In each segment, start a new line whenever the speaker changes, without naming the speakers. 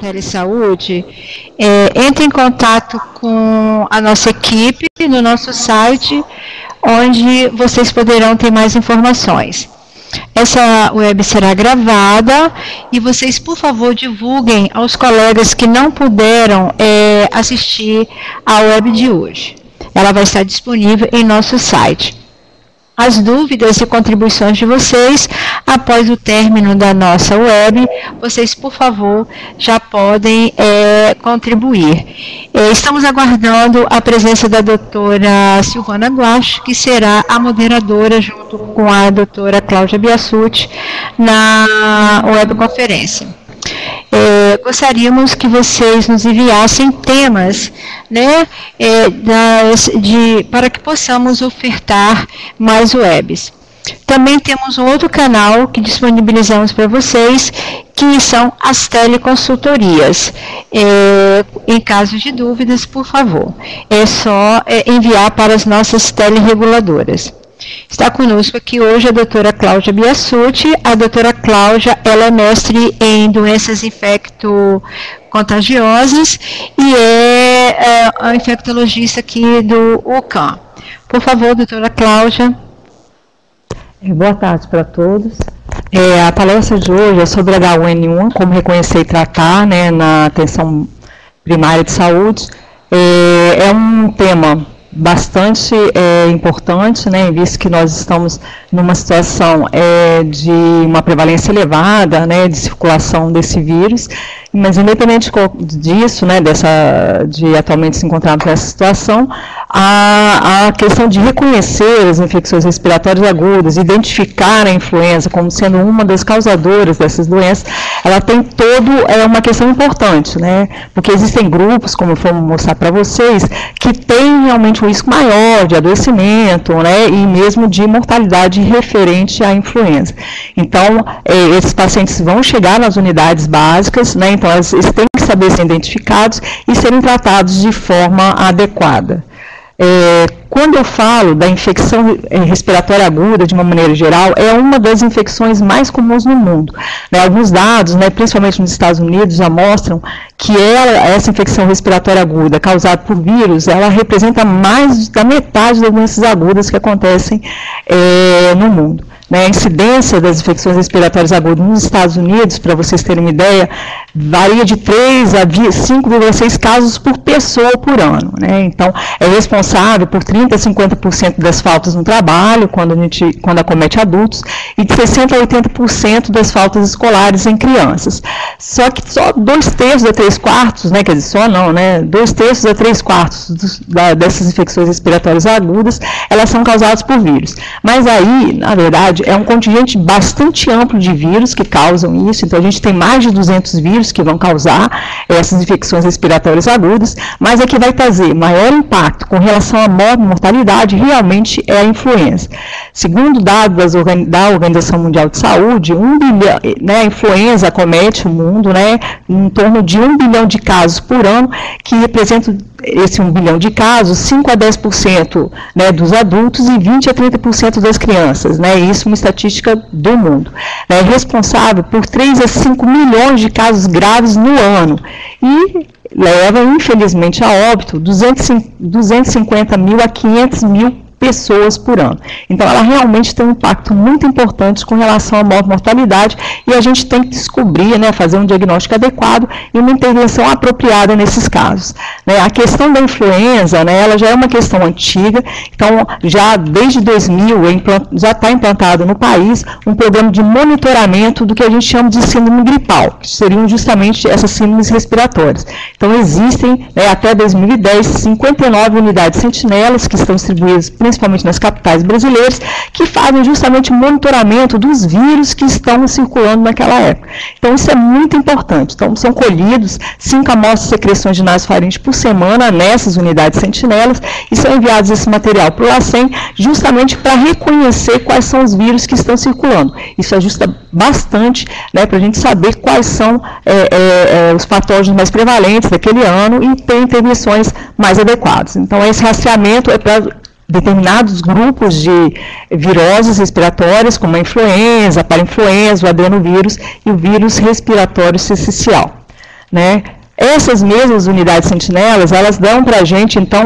Telesaúde, entre em contato com a nossa equipe no nosso site, onde vocês poderão ter mais informações. Essa web será gravada e vocês, por favor, divulguem aos colegas que não puderam assistir à web de hoje. Ela vai estar disponível em nosso site. As dúvidas e contribuições de vocês, após o término da nossa web, vocês, por favor, já podem contribuir. Estamos aguardando a presença da doutora Silvana Guache, que será a moderadora, junto com a doutora Cláudia Biasucci, na webconferência. Gostaríamos que vocês nos enviassem temas, né, para que possamos ofertar mais webs. Também temos um outro canal que disponibilizamos para vocês, que são as teleconsultorias. Em caso de dúvidas, por favor, é só enviar para as nossas telereguladoras. Está conosco aqui hoje a doutora Cláudia Biasucci. A doutora Cláudia, ela é mestre em doenças infecto-contagiosas e é a infectologista aqui do UCAM. Por favor, doutora Cláudia.
Boa tarde para todos. A palestra de hoje é sobre H1N1, como reconhecer e tratar, né, na atenção primária de saúde. É um tema bastante importante, né, visto que nós estamos numa situação de uma prevalência elevada, né, de circulação desse vírus, mas independente disso, né, de atualmente se encontrarmos nessa situação, a questão de reconhecer as infecções respiratórias agudas, identificar a influenza como sendo uma das causadoras dessas doenças, ela tem uma questão importante, né, porque existem grupos, como eu vou mostrar para vocês, que têm realmente um risco maior de adoecimento, né, e mesmo de mortalidade referente à influenza. Então, esses pacientes vão chegar nas unidades básicas, né, então eles têm que saber ser identificados e serem tratados de forma adequada. Quando eu falo da infecção respiratória aguda, de uma maneira geral, é uma das infecções mais comuns no mundo. Alguns dados, principalmente nos Estados Unidos, já mostram que essa infecção respiratória aguda causada por vírus, ela representa mais da metade das doenças agudas que acontecem no mundo. A incidência das infecções respiratórias agudas nos Estados Unidos, para vocês terem uma ideia, varia de 3 a 5,6 casos por pessoa por ano. Então, é responsável por 30% a 50% das faltas no trabalho, quando acomete adultos, e de 60% a 80% das faltas escolares em crianças. Só que só 2/3 a 3/4, quer dizer, só não, 2/3 a 3/4 dessas infecções respiratórias agudas, elas são causadas por vírus. Mas aí, na verdade, é um contingente bastante amplo de vírus que causam isso, então a gente tem mais de 200 vírus que vão causar essas infecções respiratórias agudas, mas a que vai trazer maior impacto com relação à mortalidade realmente é a influenza. Segundo dados da Organização Mundial de Saúde, a influenza acomete o mundo, em torno de 1 bilhão de casos por ano, que representam esse 1 bilhão de casos, 5 a 10% dos adultos e 20 a 30% das crianças. Isso é uma estatística do mundo. É responsável por 3 a 5 milhões de casos graves no ano e leva, infelizmente, a óbito 250 mil a 500 mil pessoas por ano. Então, ela realmente tem um impacto muito importante com relação à mortalidade e a gente tem que descobrir, fazer um diagnóstico adequado e uma intervenção apropriada nesses casos. A questão da influenza, ela já é uma questão antiga, então, já desde 2000, já está implantado no país um programa de monitoramento do que a gente chama de síndrome gripal, que seriam justamente essas síndromes respiratórias. Então, existem, até 2010, 59 unidades sentinelas que estão distribuídas principalmente nas capitais brasileiras, que fazem justamente o monitoramento dos vírus que estão circulando naquela época. Então, isso é muito importante. Então, são colhidos 5 amostras de secreções de nasofaringe por semana nessas unidades sentinelas e são enviados esse material para o LACEN justamente para reconhecer quais são os vírus que estão circulando. Isso ajusta bastante, para a gente saber quais são os patógenos mais prevalentes daquele ano e ter intervenções mais adequadas. Então, esse rastreamento é para determinados grupos de viroses respiratórias, como a influenza, a parainfluenza, o adenovírus e o vírus respiratório sincicial. né? Essas mesmas unidades sentinelas, elas dão para a gente, então,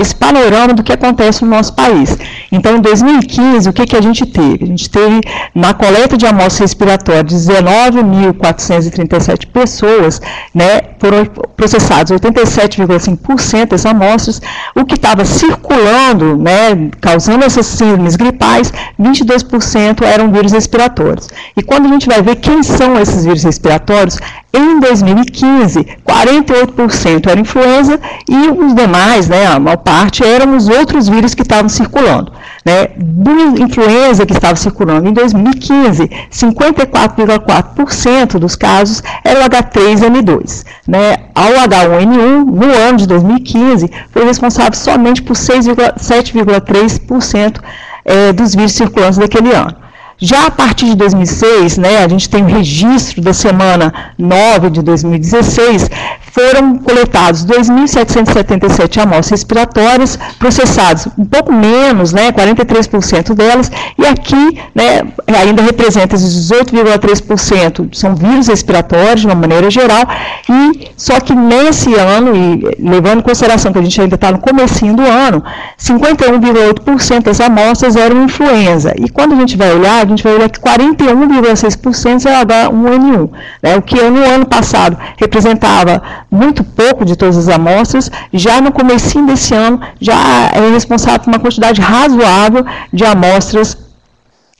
esse panorama do que acontece no nosso país. Então, em 2015, o que a gente teve? A gente teve, na coleta de amostras respiratórias, 19.437 pessoas, né, foram processadas 87,5% das amostras, o que estava circulando, né, causando essas síndromes gripais, 22% eram vírus respiratórios. E quando a gente vai ver quem são esses vírus respiratórios, em 2015, 48% era influenza e os demais, né, a maior parte, eram os outros vírus que estavam circulando. Né? Do influenza que estava circulando em 2015, 54,4% dos casos era o H3N2. Né? Ao H1N1, no ano de 2015, foi responsável somente por 7,3% dos vírus circulantes daquele ano. Já a partir de 2006, né, a gente tem o registro da semana 9 de 2016, foram coletados 2.777 amostras respiratórias, processadas um pouco menos, né, 43% delas, e aqui, né, ainda representa esses 18,3% são vírus respiratórios, de uma maneira geral, e só que nesse ano, e levando em consideração que a gente ainda está no comecinho do ano, 51,8% das amostras eram influenza, e quando a gente vai olhar que 41,6% é H1N1, né, o que no ano passado representava muito pouco de todas as amostras, já no comecinho desse ano já é responsável por uma quantidade razoável de amostras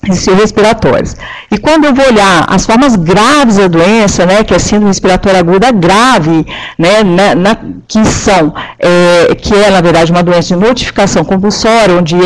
respiratórias. E quando eu vou olhar as formas graves da doença, né, que é a síndrome respiratória aguda grave, né, que é, na verdade, uma doença de notificação compulsória, onde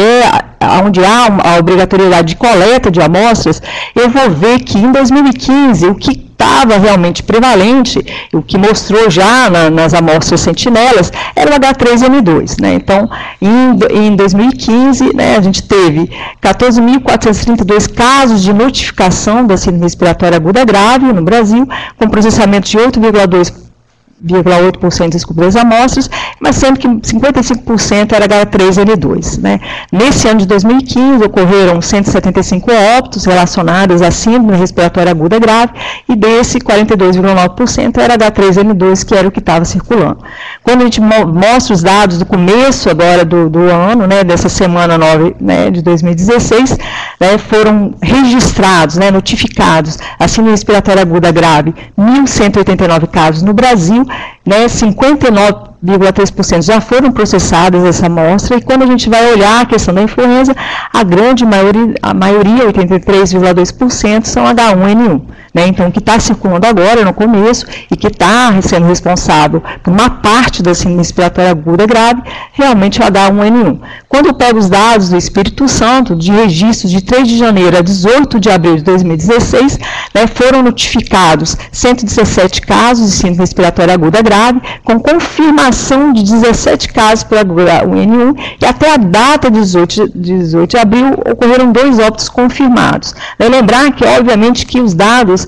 há a obrigatoriedade de coleta de amostras, eu vou ver que em 2015, o que estava realmente prevalente, o que mostrou já nas amostras sentinelas, era o H3N2. Né? Então, em 2015, né, a gente teve 14.432 casos de notificação da síndrome respiratória aguda grave no Brasil, com processamento de 8,8% das amostras, mas sendo que 55% era H3N2. Né? Nesse ano de 2015, ocorreram 175 óbitos relacionados à síndrome respiratória aguda grave, e desse 42,9% era H3N2, que era o que estava circulando. Quando a gente mostra os dados do começo agora do ano, né, dessa semana 9, né, de 2016, né, foram registrados, né, notificados a síndrome respiratória aguda grave, 1.189 casos no Brasil, né, 59,3% já foram processadas essa amostra, e quando a gente vai olhar a questão da influenza, a grande maioria 83,2%, são H1N1. Né, então, o que está circulando agora, no começo, e que está sendo responsável por uma parte da síndrome respiratória aguda grave, realmente é o H1N1. Quando eu pego os dados do Espírito Santo, de registros de 3 de janeiro a 18 de abril de 2016, né, foram notificados 117 casos de síndrome respiratória aguda grave, com confirmação de 17 casos por H1N1, e até a data de 18 de abril ocorreram 2 óbitos confirmados. Lembrar que, obviamente, que os dados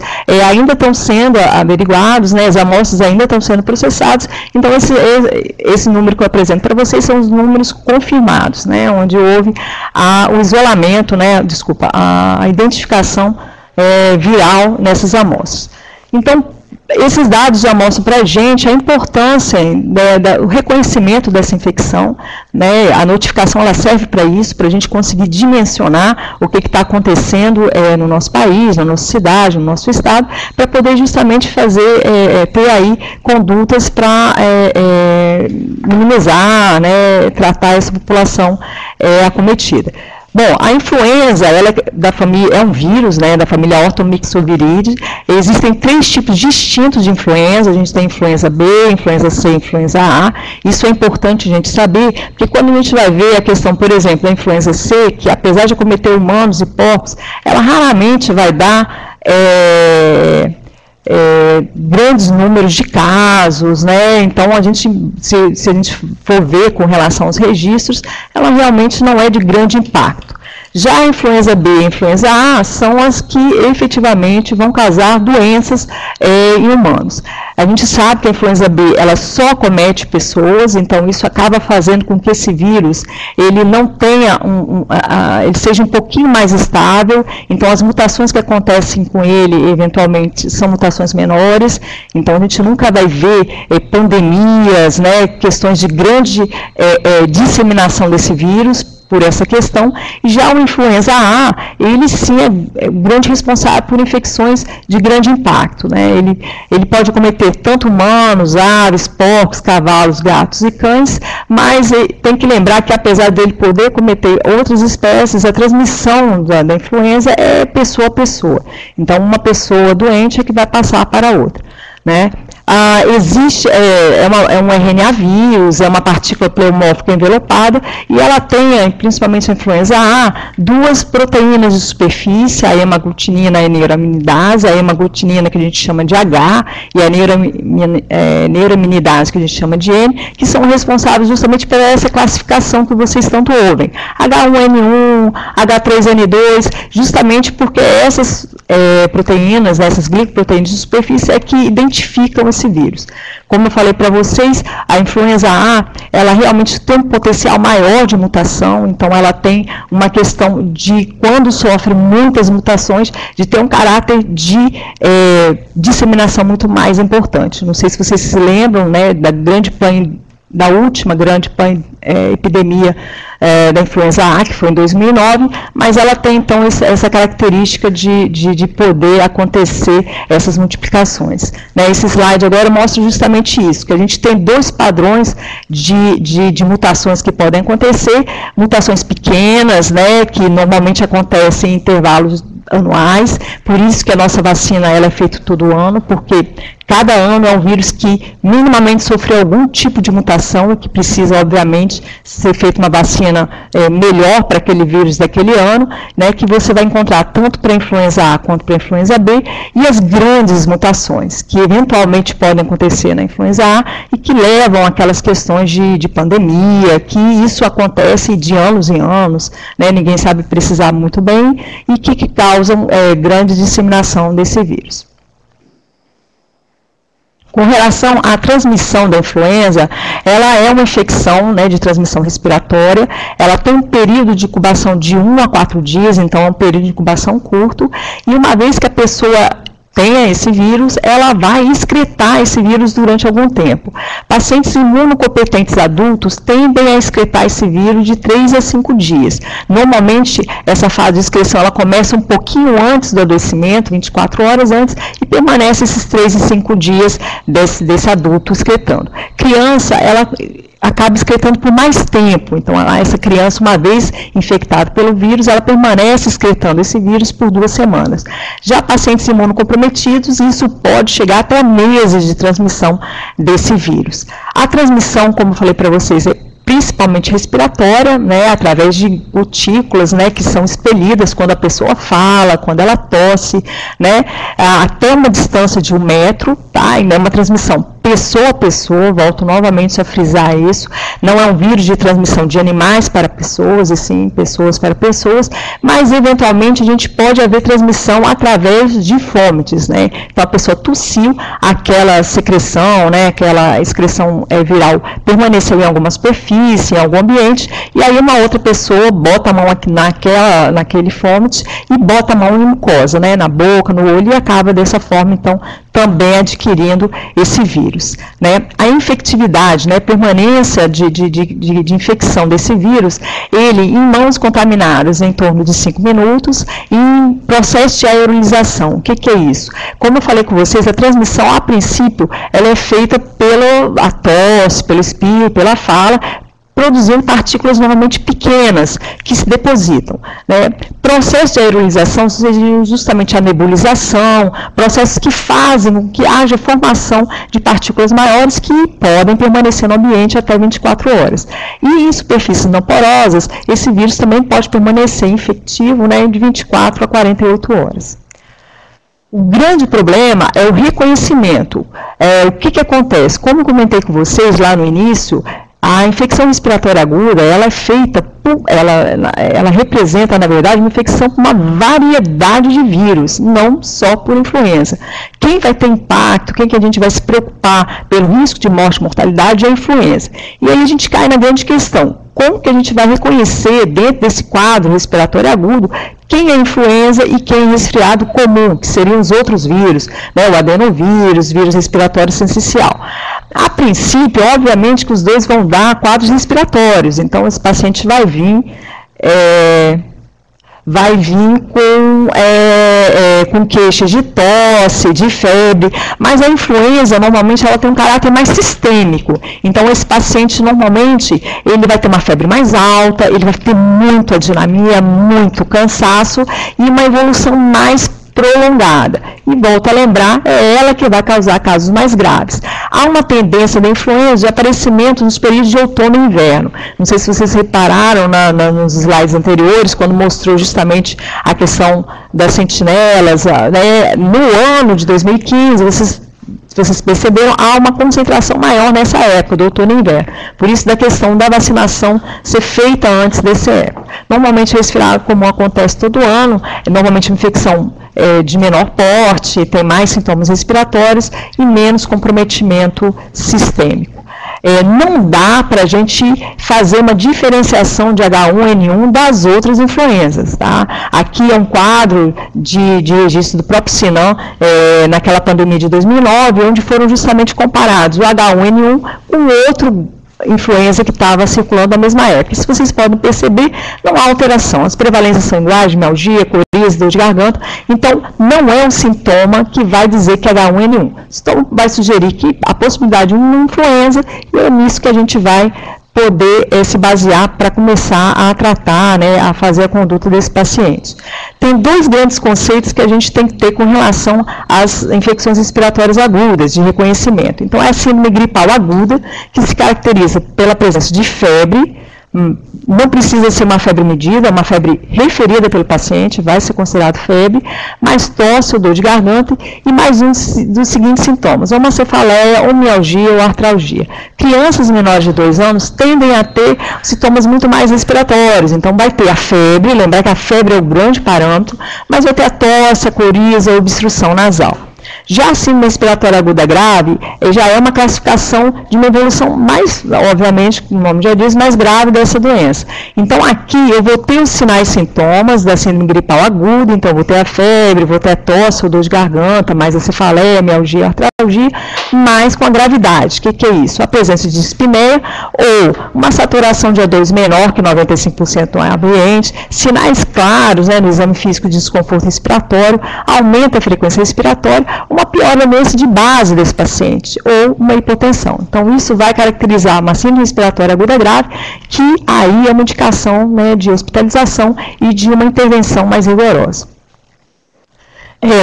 ainda estão sendo averiguados, né, as amostras ainda estão sendo processadas, então esse número que eu apresento para vocês são os números confirmados, né, onde houve o isolamento, né, a identificação viral nessas amostras. Então, esses dados já mostram para a gente a importância do reconhecimento dessa infecção, né? A notificação ela serve para isso, para a gente conseguir dimensionar o que está acontecendo no nosso país, na nossa cidade, no nosso estado, para poder justamente ter aí condutas para minimizar, né, tratar essa população acometida. Bom, a influenza ela é um vírus, né, da família Orthomyxoviridae. Existem 3 tipos distintos de influenza. A gente tem influenza B, influenza C e influenza A. Isso é importante a gente saber, porque quando a gente vai ver a questão, por exemplo, da influenza C, que apesar de acometer humanos e porcos, ela raramente vai dar grandes números de casos, né? Então, se a gente for ver com relação aos registros, ela realmente não é de grande impacto. Já a influenza B e a influenza A são as que efetivamente vão causar doenças em humanos. A gente sabe que a influenza B ela só acomete pessoas, então isso acaba fazendo com que esse vírus ele não tenha ele seja um pouquinho mais estável, então as mutações que acontecem com ele eventualmente são mutações menores, então a gente nunca vai ver pandemias, né, questões de grande disseminação desse vírus por essa questão. E já o influenza A, ele sim é grande responsável por infecções de grande impacto, né? Ele pode acometer tanto humanos, aves, porcos, cavalos, gatos e cães, mas tem que lembrar que apesar dele poder acometer outras espécies, a transmissão da influenza é pessoa a pessoa. Então, uma pessoa doente é que vai passar para a outra, né? Existe, um RNA vírus, é uma partícula pleomórfica envelopada, e ela tem, principalmente a influenza A, duas proteínas de superfície, a hemaglutinina e a neuraminidase, a hemaglutinina que a gente chama de H, e a neuraminidase que a gente chama de N, que são responsáveis justamente por essa classificação que vocês tanto ouvem, H1N1, H3N2, justamente porque essas proteínas, essas glicoproteínas de superfície é que identificam esse vírus. Como eu falei para vocês, a influenza A, ela realmente tem um potencial maior de mutação, então ela tem uma questão de, quando sofre muitas mutações, de ter um caráter de disseminação muito mais importante. Não sei se vocês se lembram, né, da última grande epidemia da influenza A, que foi em 2009, mas ela tem, então, essa característica de poder acontecer essas multiplicações, né? Esse slide agora mostra justamente isso, que a gente tem dois padrões de mutações que podem acontecer, mutações pequenas, né, que normalmente acontecem em intervalos anuais, por isso que a nossa vacina ela é feita todo ano, porque cada ano é um vírus que minimamente sofreu algum tipo de mutação e que precisa, obviamente, ser feita uma vacina melhor para aquele vírus daquele ano, né, que você vai encontrar tanto para a influenza A quanto para a influenza B, e as grandes mutações que eventualmente podem acontecer na influenza A e que levam àquelas questões de pandemia, que isso acontece de anos em anos, né, ninguém sabe precisar muito bem, e que causam grande disseminação desse vírus. Com relação à transmissão da influenza, ela é uma infecção, né, de transmissão respiratória, ela tem um período de incubação de 1 a 4 dias, então é um período de incubação curto, e uma vez que a pessoa tenha esse vírus, ela vai excretar esse vírus durante algum tempo. Pacientes imunocompetentes adultos tendem a excretar esse vírus de 3 a 5 dias. Normalmente, essa fase de excreção ela começa um pouquinho antes do adoecimento, 24 horas antes, e permanece esses 3 e 5 dias desse adulto excretando. Criança, ela acaba excretando por mais tempo, então essa criança, uma vez infectada pelo vírus, ela permanece excretando esse vírus por 2 semanas. Já pacientes imunocomprometidos, isso pode chegar até meses de transmissão desse vírus. A transmissão, como eu falei para vocês, é principalmente respiratória, né, através de gotículas, né, que são expelidas quando a pessoa fala, quando ela tosse, né, até uma distância de 1 metro, tá, e não é uma transmissão pessoa a pessoa, volto novamente a frisar isso, não é um vírus de transmissão de animais para pessoas, e sim pessoas para pessoas, mas eventualmente a gente pode haver transmissão através de fômites, né, então a pessoa tossiu, aquela secreção, né, aquela excreção viral permaneceu em alguma superfície, em algum ambiente, e aí uma outra pessoa bota a mão aqui naquele fômite e bota a mão em mucosa, né, na boca, no olho, e acaba dessa forma, então, também adquirindo esse vírus, né? A infectividade, né, permanência de infecção desse vírus, ele em mãos contaminadas em torno de 5 minutos, em processo de aerolização. O que é isso? Como eu falei com vocês, a transmissão, a princípio, ela é feita pela tosse, pelo espirro, pela fala, produzindo partículas normalmente pequenas que se depositam, né? Processo de aerolização seja justamente a nebulização, processos que fazem com que haja formação de partículas maiores que podem permanecer no ambiente até 24 horas. E em superfícies não porosas, esse vírus também pode permanecer infectivo, né, de 24 a 48 horas. O grande problema é o reconhecimento. O que acontece? Como eu comentei com vocês lá no início, A infecção respiratória aguda, ela é feita, ela representa, na verdade, uma infecção com uma variedade de vírus, não só por influenza. Quem vai ter impacto, quem que a gente vai se preocupar pelo risco de morte e mortalidade é a influenza. E aí a gente cai na grande questão, como que a gente vai reconhecer dentro desse quadro respiratório agudo quem é influenza e quem é resfriado comum, que seriam os outros vírus, né, o adenovírus, vírus respiratório sincicial. A princípio, obviamente que os dois vão dar quadros respiratórios, então esse paciente vai vir com queixas de tosse, de febre, mas a influenza, normalmente, ela tem um caráter mais sistêmico. Então, esse paciente, normalmente, ele vai ter uma febre mais alta, ele vai ter muita dinamia, muito cansaço e uma evolução mais prolongada. E volto a lembrar, é ela que vai causar casos mais graves. Há uma tendência da influenza de aparecimento nos períodos de outono e inverno. Não sei se vocês repararam nos slides anteriores, quando mostrou justamente a questão das sentinelas, né? No ano de 2015, vocês perceberam, há uma concentração maior nessa época, do outono e inverno. Por isso, da questão da vacinação ser feita antes desse época. Normalmente, o resfriado comum acontece todo ano, é normalmente uma infecção de menor porte, tem mais sintomas respiratórios e menos comprometimento sistêmico. Não dá para a gente fazer uma diferenciação de H1N1 das outras influenzas, tá? Aqui é um quadro de registro do próprio Sinan, naquela pandemia de 2009, onde foram justamente comparados o H1N1 com outro influenza que estava circulando na mesma época. Se vocês podem perceber, não há alteração. As prevalências são iguais, mialgia, coriza, dor de garganta. Então, não é um sintoma que vai dizer que é H1N1. Então, vai sugerir que a possibilidade de uma influenza, e é nisso que a gente vai poder se basear para começar a tratar, né, a fazer a conduta desse paciente. Tem dois grandes conceitos que a gente tem que ter com relação às infecções respiratórias agudas, de reconhecimento. Então, é a síndrome gripal aguda, que se caracteriza pela presença de febre, não precisa ser uma febre medida, é uma febre referida pelo paciente, vai ser considerado febre, mais tosse ou dor de garganta e mais um dos seguintes sintomas, ou uma cefaleia, ou mialgia ou artralgia. Crianças menores de 2 anos tendem a ter sintomas muito mais respiratórios, então vai ter a febre, lembrar que a febre é o grande parâmetro, mas vai ter a tosse, a coriza, a obstrução nasal. Já a síndrome respiratória aguda grave, já é uma classificação de uma evolução mais, obviamente, como o nome já diz, mais grave dessa doença. Então, aqui eu vou ter os sinais e sintomas da síndrome gripal aguda, então vou ter a febre, vou ter a tosse, ou dor de garganta, mais a cefaleia, mialgia, artralgia, mais com a gravidade. O que é isso? A presença de dispneia ou uma saturação de O2 menor que 95% no ambiente, sinais claros, né, no exame físico de desconforto respiratório, aumenta a frequência respiratória, uma piora de base desse paciente, ou uma hipotensão. Então, isso vai caracterizar uma síndrome respiratória aguda grave, que aí é uma indicação, né, de hospitalização e de uma intervenção mais rigorosa.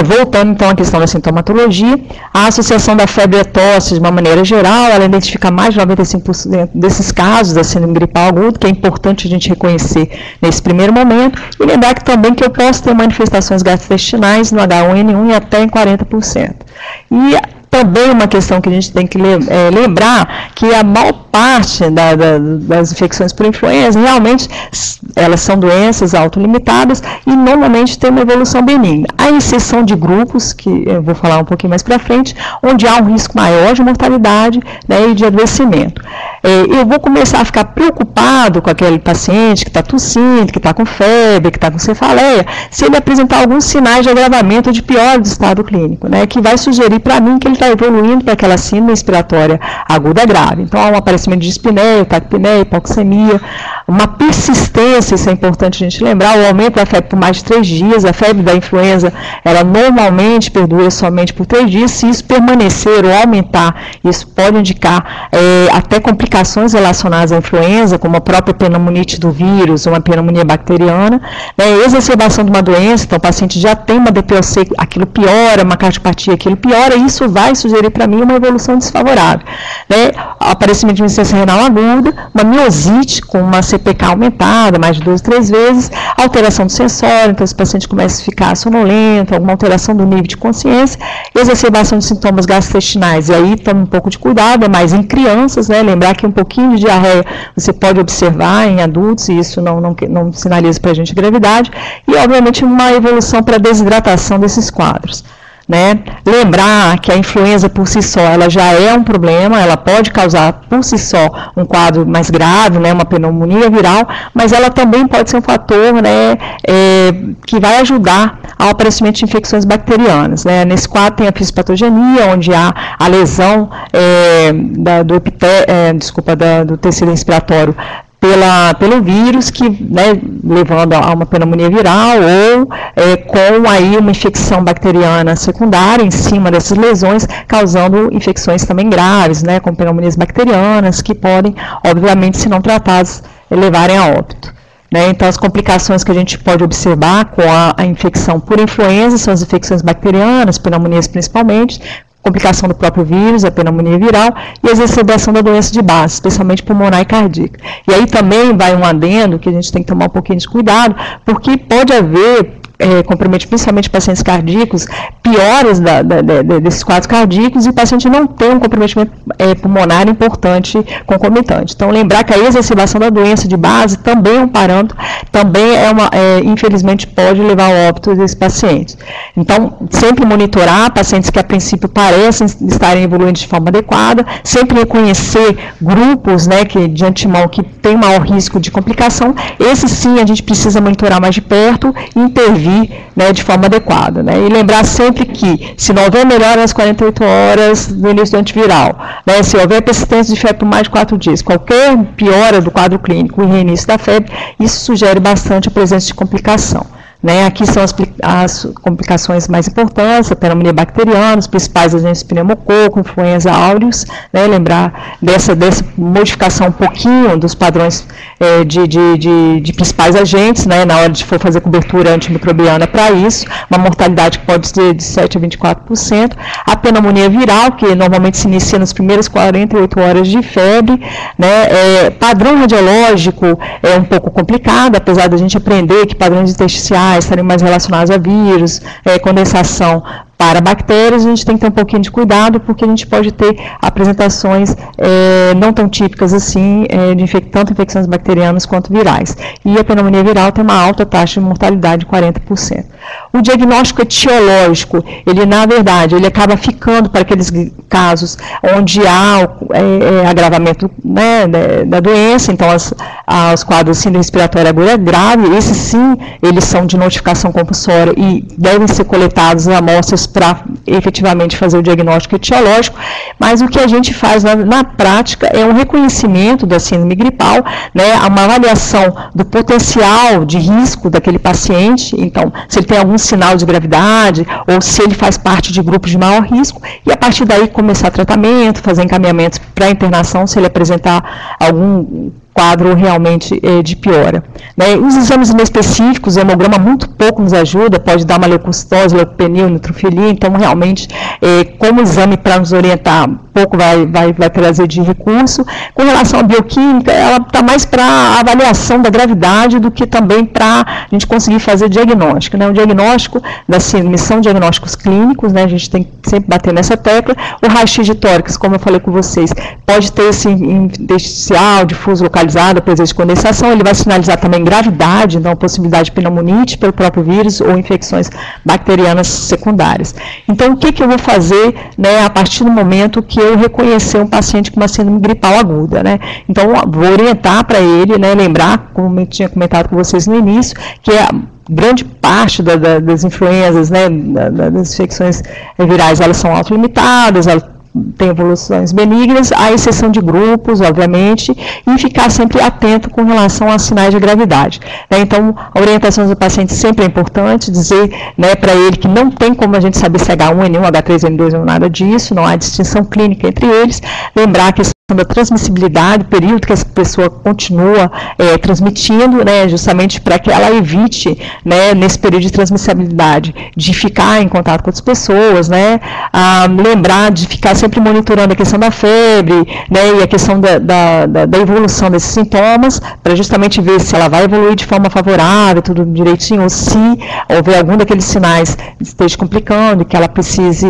Voltando então à questão da sintomatologia, a associação da febre e tosse, de uma maneira geral, ela identifica mais de 95% desses casos da síndrome gripal aguda, que é importante a gente reconhecer nesse primeiro momento, e lembrar que também que eu posso ter manifestações gastrointestinais no H1N1 e até em 40%. E também uma questão que a gente tem que lembrar que a maior parte das infecções por influenza, realmente, elas são doenças autolimitadas e normalmente tem uma evolução benigna. A exceção de grupos, que eu vou falar um pouquinho mais para frente, onde há um risco maior de mortalidade, né, e de adoecimento. Eu vou começar a ficar preocupado com aquele paciente que está tossindo, que está com febre, que está com cefaleia, se ele apresentar alguns sinais de agravamento ou de pior do estado clínico, né, que vai sugerir para mim que ele está evoluindo para aquela síndrome respiratória aguda grave. Então, há um aparecimento de dispneia, taquipneia, hipoxemia, uma persistência, isso é importante a gente lembrar, o aumento da febre por mais de 3 dias, a febre da influenza, ela normalmente perdura somente por 3 dias, se isso permanecer ou aumentar, isso pode indicar até complicações relacionadas à influenza, como a própria pneumonite do vírus, uma pneumonia bacteriana, exacerbação de uma doença, então o paciente já tem uma DPOC, aquilo piora, uma cardiopatia, aquilo piora, e isso vai vai sugerir para mim uma evolução desfavorável, né? Aparecimento de insuficiência renal aguda, uma miosite com uma CPK aumentada, mais de 2, 3 vezes, alteração do sensório, então esse paciente começa a ficar sonolento, alguma alteração do nível de consciência, exacerbação de sintomas gastrointestinais, e aí tome um pouco de cuidado, é mais em crianças, né? Lembrar que um pouquinho de diarreia você pode observar em adultos, e isso não sinaliza para a gente gravidade, e obviamente uma evolução para a desidratação desses quadros. Né? Lembrar que a influenza por si só, ela já é um problema, ela pode causar por si só um quadro mais grave, né, uma pneumonia viral, mas ela também pode ser um fator, né, que vai ajudar ao aparecimento de infecções bacterianas. Né? Nesse quadro tem a fisiopatogenia, onde há a lesão do tecido respiratório pelo vírus, que, né, levando a uma pneumonia viral ou com aí uma infecção bacteriana secundária em cima dessas lesões, causando infecções também graves, né, com pneumonias bacterianas, que podem, obviamente, se não tratadas, levarem a óbito. Né? Então, as complicações que a gente pode observar com a infecção por influenza são as infecções bacterianas, pneumonias principalmente, complicação do próprio vírus, a pneumonia viral, e a exacerbação da doença de base, especialmente pulmonar e cardíaca. E aí também vai um adendo que a gente tem que tomar um pouquinho de cuidado, porque pode haver comprometimento, principalmente pacientes cardíacos, piores desses quadros cardíacos, e o paciente não tem um comprometimento pulmonar importante concomitante. Então, lembrar que a exacerbação da doença de base também é um parâmetro, também infelizmente pode levar ao óbito desses pacientes. Então, sempre monitorar pacientes que a princípio parecem estarem evoluindo de forma adequada, sempre reconhecer grupos, né, que de antemão que tem maior risco de complicação, esse sim a gente precisa monitorar mais de perto e intervir, né, de forma adequada. Né? E lembrar sempre que, se não houver melhora nas 48 horas do início do antiviral, né, se houver persistência de febre por mais de 4 dias, qualquer piora do quadro clínico e reinício da febre, isso sugere bastante a presença de complicação. Né, aqui são as complicações mais importantes, a pneumonia bacteriana, os principais agentes pneumococo, influenza aureus, né, lembrar dessa modificação um pouquinho dos padrões de principais agentes, né, na hora de for fazer cobertura antimicrobiana para isso, uma mortalidade que pode ser de 7 a 24%, a pneumonia viral, que normalmente se inicia nas primeiras 48 horas de febre, né, padrão radiológico é um pouco complicado, apesar da gente aprender que padrões intersticiais estarem mais relacionados a vírus, condensação para bactérias, a gente tem que ter um pouquinho de cuidado, porque a gente pode ter apresentações não tão típicas assim, tanto infecções bacterianas quanto virais. E a pneumonia viral tem uma alta taxa de mortalidade de 40%. O diagnóstico etiológico, ele na verdade, ele acaba ficando para aqueles casos onde há agravamento, né, da doença, então os quadros de síndrome respiratória aguda grave, esses sim, eles são de notificação compulsória e devem ser coletados amostras para efetivamente fazer o diagnóstico etiológico, mas o que a gente faz na prática é um reconhecimento da síndrome gripal, né, uma avaliação do potencial de risco daquele paciente, então, se ele tem algum sinal de gravidade, ou se ele faz parte de grupos de maior risco, e a partir daí começar tratamento, fazer encaminhamentos para internação, se ele apresentar algum quadro realmente de piora. Né? Os exames específicos, o hemograma muito pouco nos ajuda, pode dar uma leucocitose, leucopenia, neutrofilia, então realmente, como exame para nos orientar, pouco vai trazer de recurso. Com relação à bioquímica, ela está mais para avaliação da gravidade do que também para a gente conseguir fazer diagnóstico. Né? O diagnóstico da síndrome são diagnósticos clínicos, né? A gente tem que sempre bater nessa tecla. O raio-x de tórax, como eu falei com vocês, pode ter esse intersticial, difuso localizado, presença de condensação, ele vai sinalizar também gravidade, então possibilidade de pneumonite pelo próprio vírus ou infecções bacterianas secundárias. Então, o que eu vou fazer, né, a partir do momento que eu reconhecer um paciente com uma síndrome gripal aguda, né? Então, vou orientar para ele, né, lembrar, como eu tinha comentado com vocês no início, que grande parte das influenzas, né, das infecções virais, elas são autolimitadas, elas tem evoluções benignas, à exceção de grupos, obviamente, e ficar sempre atento com relação a sinais de gravidade. Né? Então, a orientação do paciente sempre é importante, dizer, né, para ele que não tem como a gente saber se é H1N1, H3N2 ou nada disso, não há distinção clínica entre eles, lembrar que da transmissibilidade, período que essa pessoa continua transmitindo, né, justamente para que ela evite, né, nesse período de transmissibilidade, de ficar em contato com outras pessoas, né, lembrar de ficar sempre monitorando a questão da febre, né, e a questão da evolução desses sintomas, para justamente ver se ela vai evoluir de forma favorável, tudo direitinho, ou se houver algum daqueles sinais esteja complicando, que ela precise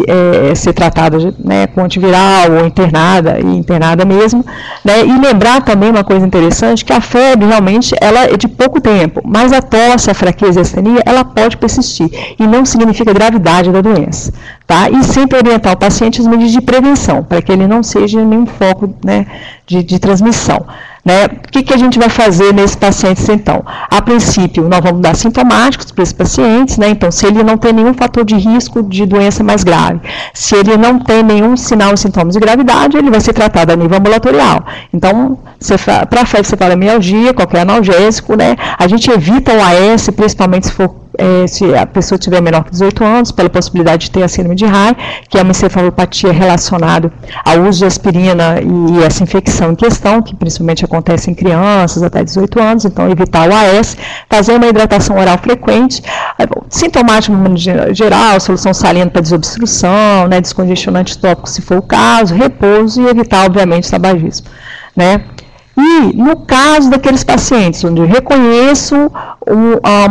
ser tratada, né, com antiviral ou internada mesmo, né, e lembrar também uma coisa interessante, que a febre realmente ela é de pouco tempo, mas a tosse, a fraqueza e a astenia, ela pode persistir, e não significa gravidade da doença, tá? E sempre orientar o paciente às medidas de prevenção, para que ele não seja nenhum foco, né, de transmissão. Né? O que a gente vai fazer nesses pacientes, então? A princípio, nós vamos dar sintomáticos para esses pacientes, né? Então, se ele não tem nenhum fator de risco de doença mais grave, se ele não tem nenhum sinal e sintomas de gravidade, ele vai ser tratado a nível ambulatorial. Então, para a febre cefalomialgia, qualquer analgésico, né? A gente evita o AS, principalmente se a pessoa tiver menor que 18 anos, pela possibilidade de ter a síndrome de Raynaud, que é uma encefalopatia relacionada ao uso de aspirina e essa infecção em questão, que principalmente acontece em crianças até 18 anos, então evitar o AS, fazer uma hidratação oral frequente, sintomático geral, solução salina para desobstrução, né, descongestionante tópico se for o caso, repouso e evitar, obviamente, o tabagismo, né? E, no caso daqueles pacientes onde eu reconheço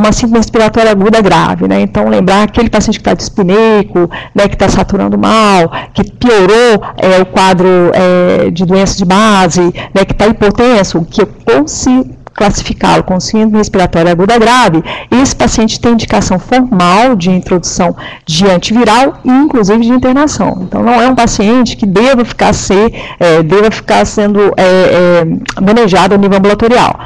uma síndrome respiratória aguda grave, né? Então, lembrar aquele paciente que está dispneico, né, que está saturando mal, que piorou o quadro de doença de base, né, que está hipotenso, que eu consigo classificá-lo com síndrome respiratória aguda grave, esse paciente tem indicação formal de introdução de antiviral e, inclusive, de internação. Então, não é um paciente que deva ficar sendo manejado a nível ambulatorial.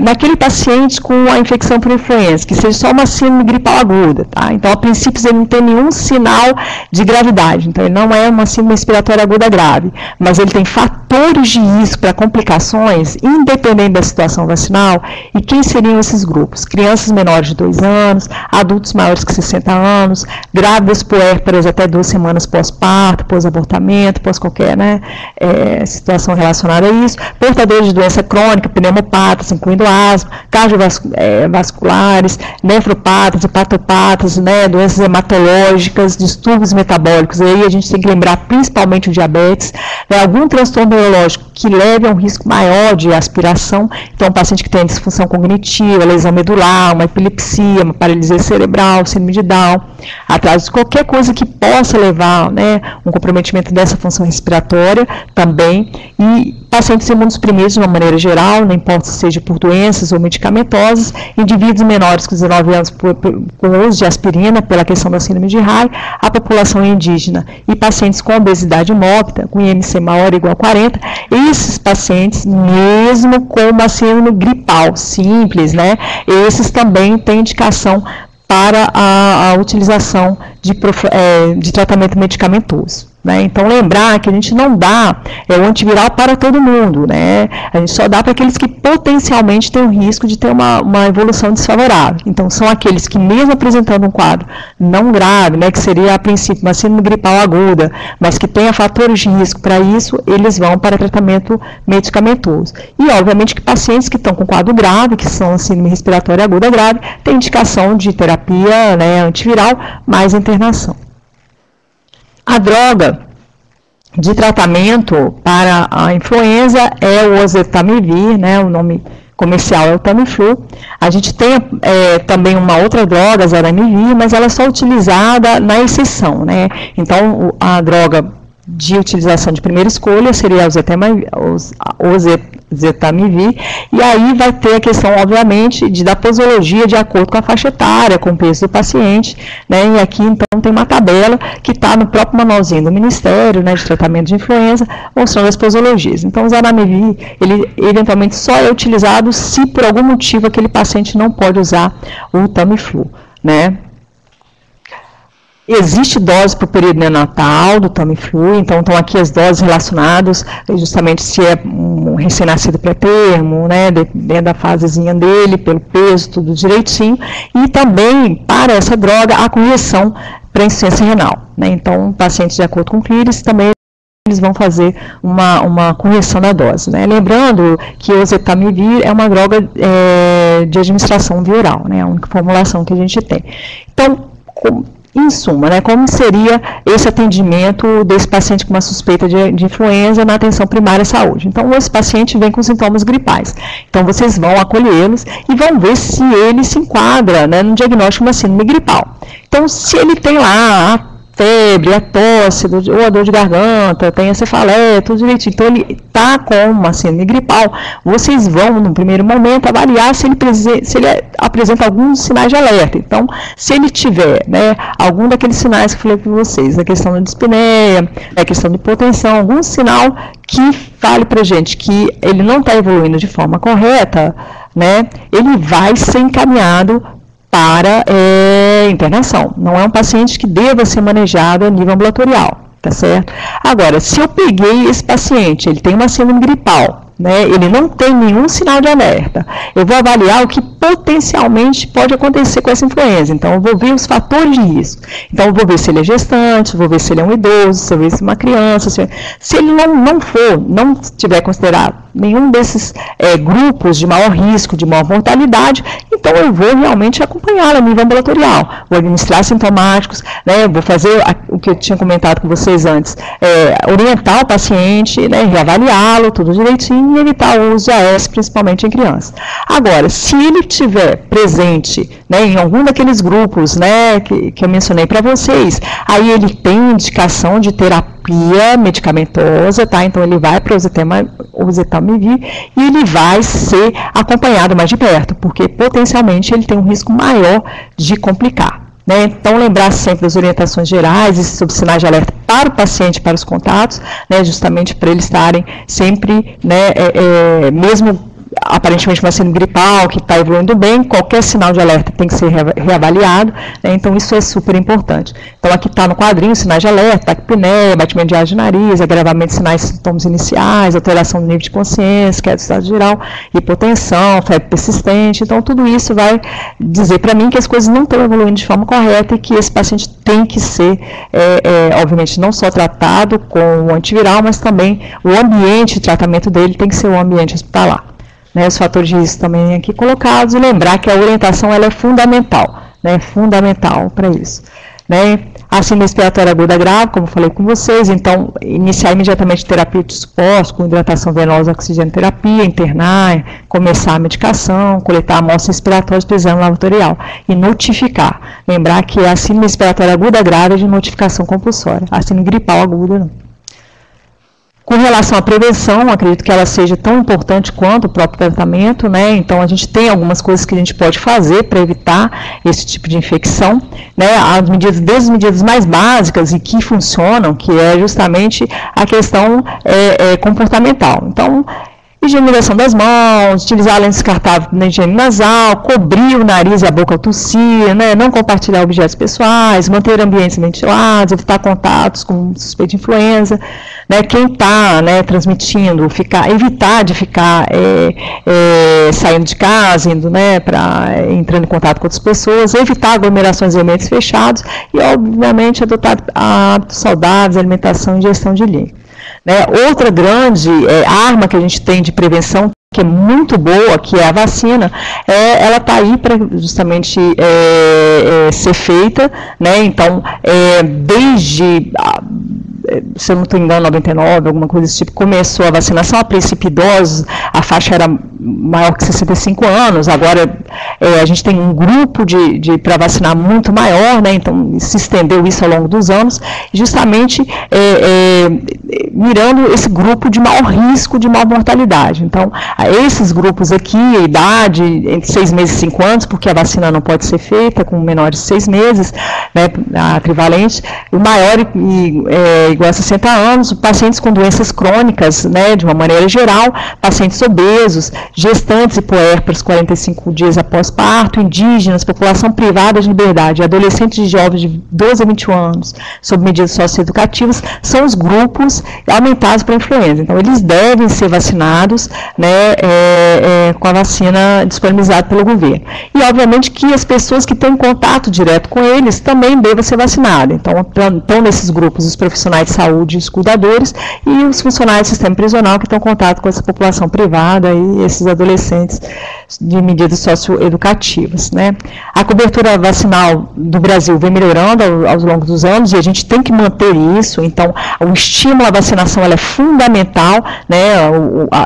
Naquele paciente com a infecção por influenza, que seja só uma síndrome gripal aguda, tá? Então, a princípio, ele não tem nenhum sinal de gravidade, então ele não é uma síndrome respiratória aguda grave, mas ele tem fatores de risco para complicações, independente da situação vacinal. E quem seriam esses grupos? Crianças menores de 2 anos, adultos maiores que 60 anos, grávidas puérperas até 2 semanas pós-parto, pós-abortamento, pós qualquer, né, situação relacionada a isso, portadores de doença crônica, pneumopatas, incluindo asma, cardiovasculares, nefropatas, hepatopatas, né, doenças hematológicas, distúrbios metabólicos. E aí a gente tem que lembrar principalmente o diabetes, né, algum transtorno neurológico que leve a um risco maior de aspiração. Então, o paciente que tem disfunção cognitiva, lesão medular, uma epilepsia, uma paralisia cerebral, síndrome de Down, atraso de qualquer coisa que possa levar, né, um comprometimento dessa função respiratória também, e pacientes imunossuprimidos de uma maneira geral, não importa se seja por doenças ou medicamentosas, indivíduos menores que 19 anos com uso de aspirina, pela questão da síndrome de Raynaud, a população indígena e pacientes com obesidade mórbida, com IMC maior ou igual a 40, esses pacientes, mesmo com uma síndrome gripal simples, né, esses também têm indicação para a utilização de tratamento medicamentoso. Né? Então, lembrar que a gente não dá o antiviral para todo mundo, né? A gente só dá para aqueles que potencialmente têm o risco de ter uma evolução desfavorável. Então, são aqueles que, mesmo apresentando um quadro não grave, né, que seria a princípio uma síndrome gripal aguda, mas que tenha fatores de risco para isso, eles vão para tratamento medicamentoso. E, obviamente, que pacientes que estão com quadro grave, que são síndrome respiratória aguda grave, têm indicação de terapia, né, antiviral, mais internação. A droga de tratamento para a influenza é o oseltamivir, né, o nome comercial é o Tamiflu. A gente tem também uma outra droga, Zanamivir, mas ela é só utilizada na exceção, né? Então, a droga de utilização de primeira escolha seria o oseltamivir, e aí vai ter a questão, obviamente, da posologia de acordo com a faixa etária, com o peso do paciente, né, e aqui, então, tem uma tabela que está no próprio manualzinho do Ministério, né, de tratamento de influenza, mostrando as posologias. Então, o Zanamivir, ele eventualmente só é utilizado se, por algum motivo, aquele paciente não pode usar o Tamiflu, né. Existe dose para o período neonatal do Tamiflu, então estão aqui as doses relacionadas, justamente se é um recém-nascido pré-termo, né, dentro da fasezinha dele, pelo peso, tudo direitinho, e também para essa droga a correção para insuficiência renal, né, então pacientes de acordo com o CLIRIS também eles vão fazer uma correção da dose, né? Lembrando que o oseltamivir é uma droga de administração via oral, né? A única formulação que a gente tem. Então, em suma, né, como seria esse atendimento desse paciente com uma suspeita de influenza na atenção primária à saúde? Então, esse paciente vem com sintomas gripais. Então, vocês vão acolhê-los e vão ver se ele se enquadra, né, no diagnóstico de uma síndrome gripal. Então, se ele tem lá a febre, a tosse, ou a dor de garganta, tem a cefaleia, tudo direitinho. Então, ele está com uma síndrome gripal. Vocês vão, no primeiro momento, avaliar se ele apresenta alguns sinais de alerta. Então, se ele tiver, né, algum daqueles sinais que eu falei para vocês, a questão da dispneia, a questão de hipotensão, algum sinal que fale para a gente que ele não está evoluindo de forma correta, né, ele vai ser encaminhado para internação. Não é um paciente que deva ser manejado a nível ambulatorial, tá certo? Agora, se eu peguei esse paciente, ele tem uma síndrome gripal, né, ele não tem nenhum sinal de alerta, eu vou avaliar o que potencialmente pode acontecer com essa influenza. Então, eu vou ver os fatores de risco. Então, eu vou ver se ele é gestante, vou ver se ele é um idoso, se eu ver se é uma criança. Se ele não tiver considerado nenhum desses grupos de maior risco, de maior mortalidade, então eu vou realmente acompanhá-lo a nível ambulatorial. Vou administrar sintomáticos, né, vou fazer o que eu tinha comentado com vocês antes, orientar o paciente, né, reavaliá-lo, tudo direitinho, e evitar o uso de AS, principalmente em crianças. Agora, se ele estiver presente, né, em algum daqueles grupos, né, que eu mencionei para vocês, aí ele tem indicação de terapia medicamentosa, tá? Então ele vai para o oseltamivir e ele vai ser acompanhado mais de perto, porque potencialmente ele tem um risco maior de complicar. Né? Então, lembrar sempre das orientações gerais e sobre sinais de alerta para o paciente, para os contatos, né? Justamente para eles estarem sempre, né, mesmo aparentemente uma síndrome gripal que está evoluindo bem, qualquer sinal de alerta tem que ser reavaliado, né? Então isso é super importante. Então aqui está no quadrinho sinais de alerta, taquipneia, batimento de ar de nariz, agravamento de sinais e sintomas iniciais, alteração do nível de consciência, queda do estado geral, hipotensão, febre persistente. Então tudo isso vai dizer para mim que as coisas não estão evoluindo de forma correta e que esse paciente tem que ser, obviamente, não só tratado com o antiviral, mas também o ambiente de tratamento dele tem que ser o ambiente hospitalar. Né, os fatores de risco também aqui colocados, e lembrar que a orientação ela é fundamental, né, fundamental para isso. Né. A síndrome respiratória aguda grave, como falei com vocês, então, iniciar imediatamente terapia de suporte, com hidratação venosa, oxigenoterapia, internar, começar a medicação, coletar amostras respiratórias para exame laboratorial e notificar. Lembrar que a síndrome respiratória aguda grave é de notificação compulsória, a síndrome gripal aguda não. Com relação à prevenção, acredito que ela seja tão importante quanto o próprio tratamento, né? Então, a gente tem algumas coisas que a gente pode fazer para evitar esse tipo de infecção, né? Desde as medidas mais básicas e que funcionam, que é justamente a questão comportamental. Então, higienização das mãos, utilizar a lente descartável na higiene nasal, cobrir o nariz e a boca ao tossir, né, não compartilhar objetos pessoais, manter ambientes ventilados, evitar contatos com suspeita de influenza, né, quem está, né, transmitindo, evitar de ficar saindo de casa, indo, né, entrando em contato com outras pessoas, evitar aglomerações em ambientes fechados e, obviamente, adotar hábitos saudáveis, alimentação e ingestão de líquido. Né, outra grande arma que a gente tem de prevenção, que é muito boa, que é a vacina, ela está aí para justamente ser feita, né, então, desde, se eu não estou enganado, 99, alguma coisa desse tipo, começou a vacinação, a princípio idosos, a faixa era maior que 65 anos, agora a gente tem um grupo para vacinar muito maior, né, então se estendeu isso ao longo dos anos, justamente mirando esse grupo de maior risco, de maior mortalidade. Então, esses grupos aqui, a idade entre 6 meses e 5 anos, porque a vacina não pode ser feita com menores de 6 meses, né, a trivalente, o maior igual a 60 anos, pacientes com doenças crônicas, né, de uma maneira geral, pacientes obesos, gestantes e puérperas 45 dias após parto, indígenas, população privada de liberdade, adolescentes e jovens de 12 a 21 anos, sob medidas socioeducativas, são os grupos aumentados para a influenza. Então, eles devem ser vacinados, né, com a vacina disponibilizada pelo governo. E, obviamente, que as pessoas que têm contato direto com eles também devem ser vacinadas. Então, nesses grupos, os profissionais profissionais de saúde, os cuidadores, e os funcionários do sistema prisional que estão em contato com essa população privada e esses adolescentes de medidas socioeducativas, né? A cobertura vacinal do Brasil vem melhorando ao longo dos anos e a gente tem que manter isso. Então, o estímulo à vacinação ela é fundamental, né?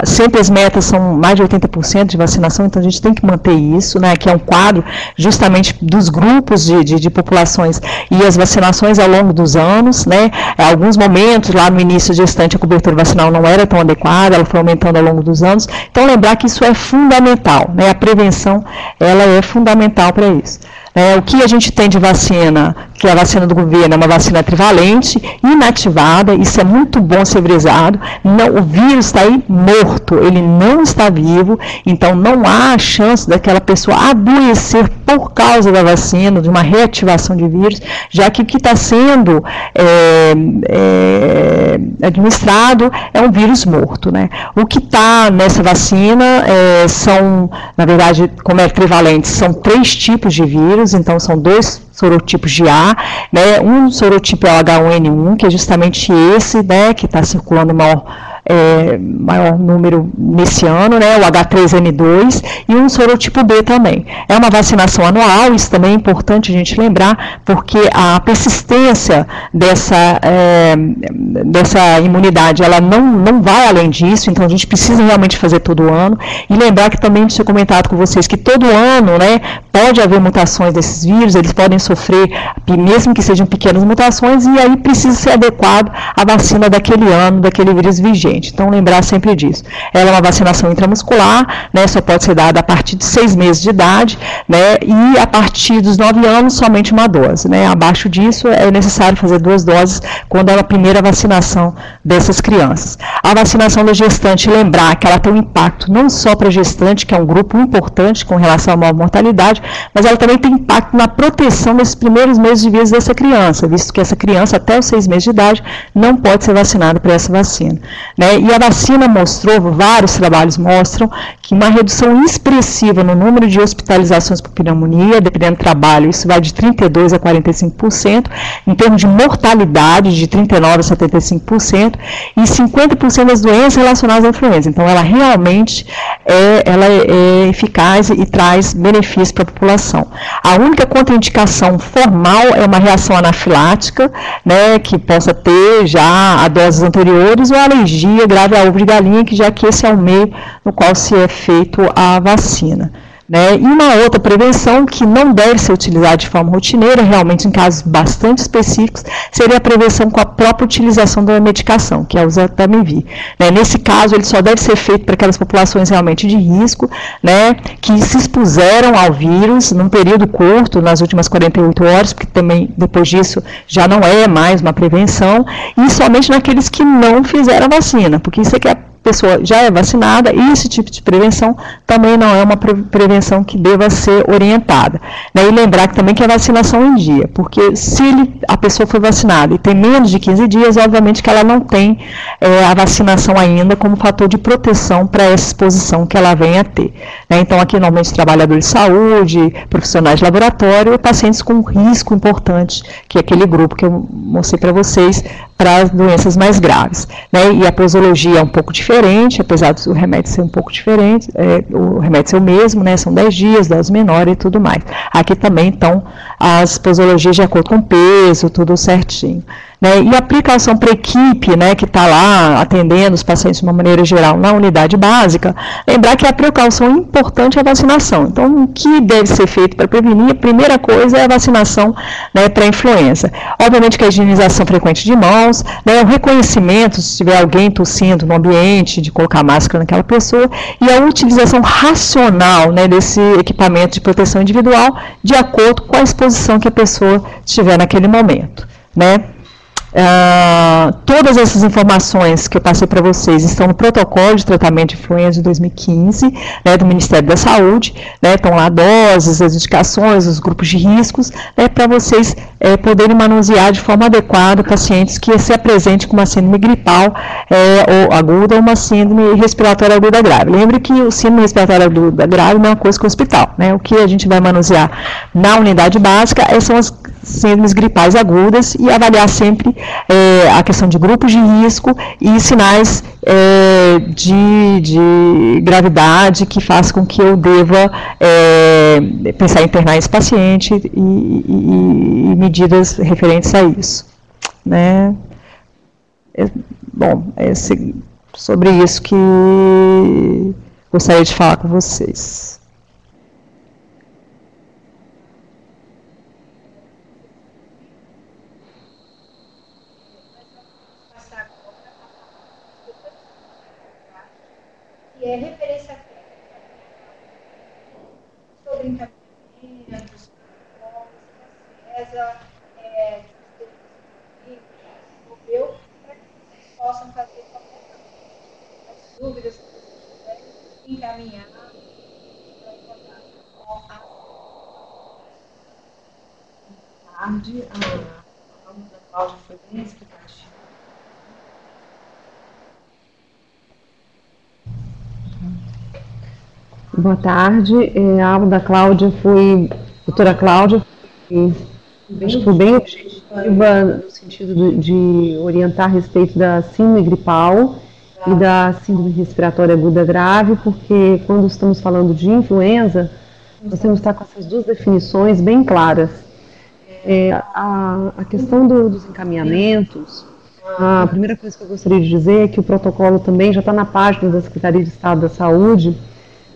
Sempre as metas são mais de 80% de vacinação, então a gente tem que manter isso, né? Que é um quadro justamente dos grupos de populações e as vacinações ao longo dos anos, né? Em alguns momentos, lá no início gestante, a cobertura vacinal não era tão adequada, ela foi aumentando ao longo dos anos. Então, lembrar que isso é fundamental, né? A prevenção, ela é fundamental para isso. O que a gente tem de vacina, que a vacina do governo é uma vacina trivalente, inativada, isso é muito bom ser frisado. O vírus está aí morto, ele não está vivo, então não há chance daquela pessoa adoecer por causa da vacina, de uma reativação de vírus, já que o que está sendo administrado é um vírus morto, né? O que está nessa vacina são, na verdade, como é trivalente, são 3 tipos de vírus, então são 2 sorotipos de A, né? Um sorotipo é o H1N1, que é justamente esse, né, que está circulando maior número nesse ano, né, o H3N2, e um sorotipo B também. É uma vacinação anual, isso também é importante a gente lembrar, porque a persistência dessa imunidade, ela não vai além disso, então a gente precisa realmente fazer todo ano, e lembrar que também tinha comentado com vocês que todo ano, né, pode haver mutações desses vírus, eles podem sofrer, mesmo que sejam pequenas mutações, e aí precisa ser adequado à vacina daquele ano, daquele vírus vigente. Então, lembrar sempre disso. Ela é uma vacinação intramuscular, né, só pode ser dada a partir de 6 meses de idade, né, e a partir dos 9 anos, somente uma dose, né. Abaixo disso, é necessário fazer 2 doses quando é a primeira vacinação dessas crianças. A vacinação da gestante, lembrar que ela tem um impacto não só para a gestante, que é um grupo importante com relação à mortalidade, mas ela também tem impacto na proteção desses primeiros meses de vida dessa criança, visto que essa criança, até os 6 meses de idade, não pode ser vacinada por essa vacina, né? E a vacina mostrou, vários trabalhos mostram, que uma redução expressiva no número de hospitalizações por pneumonia, dependendo do trabalho, isso vai de 32% a 45%, em termos de mortalidade, de 39% a 75%, e 50% das doenças relacionadas à influenza. Então, ela realmente é eficaz e traz benefícios para a população. A única contraindicação formal é uma reação anafilática, né, que possa ter já a doses anteriores, ou alergia grave a ovo de galinha, que já que esse é o meio no qual se é feito a vacina, né? E uma outra prevenção que não deve ser utilizada de forma rotineira, realmente em casos bastante específicos, seria a prevenção com a própria utilização da medicação, que é o Zetamivir, né? Nesse caso, ele só deve ser feito para aquelas populações realmente de risco, né, que se expuseram ao vírus num período curto, nas últimas 48 horas, porque também depois disso já não é mais uma prevenção, e somente naqueles que não fizeram a vacina, porque isso aqui é pessoa já é vacinada, e esse tipo de prevenção também não é uma prevenção que deva ser orientada, né? E lembrar que também que a vacinação em dia, porque se a pessoa foi vacinada e tem menos de 15 dias, obviamente que ela não tem a vacinação ainda como fator de proteção para essa exposição que ela venha a ter, né? Então, aqui normalmente trabalhadores de saúde, profissionais de laboratório e pacientes com risco importante, que é aquele grupo que eu mostrei para vocês, para as doenças mais graves, né? E a posologia é um pouco diferente, apesar do remédio ser um pouco diferente, o remédio ser o mesmo, né? São 10 dias, dose menor e tudo mais. Aqui também estão as posologias de acordo com peso, tudo certinho, né? E a aplicação para a equipe, né, que está lá atendendo os pacientes de uma maneira geral na unidade básica, lembrar que a precaução importante é a vacinação. Então, o que deve ser feito para prevenir? A primeira coisa é a vacinação, né, para a influenza. Obviamente que a higienização frequente de mãos, né, o reconhecimento, se tiver alguém tossindo no ambiente, de colocar máscara naquela pessoa, e a utilização racional, né, desse equipamento de proteção individual, de acordo com a exposição que a pessoa tiver naquele momento, né? Todas essas informações que eu passei para vocês estão no protocolo de tratamento de influenza de 2015, né, do Ministério da Saúde, né, estão lá doses, as indicações, os grupos de riscos, né, para vocês poderem manusear de forma adequada pacientes que se apresentem com uma síndrome gripal ou aguda ou uma síndrome respiratória aguda grave. Lembre que o síndrome respiratória aguda grave não é uma coisa com o hospital, né, o que a gente vai manusear na unidade básica são as síndromes gripais agudas e avaliar sempre a questão de grupos de risco e sinais de gravidade que faz com que eu deva pensar em internar esse paciente e medidas referentes a isso. Né? Bom, é sobre isso que gostaria de falar com vocês.
Que é referência sobre encaminhamentos, CESA, europeu, para que vocês possam fazer as dúvidas e encaminhar tarde. A aula da Cláudia foi bem explicativa.
Boa tarde, a aula da Cláudia foi, doutora Cláudia, acho que foi bem objetiva no sentido de orientar a respeito da síndrome gripal e da síndrome respiratória aguda grave, porque quando estamos falando de influenza, nós temos que estar com essas duas definições bem claras. A questão dos encaminhamentos, a primeira coisa que eu gostaria de dizer é que o protocolo também já está na página da Secretaria de Estado da Saúde,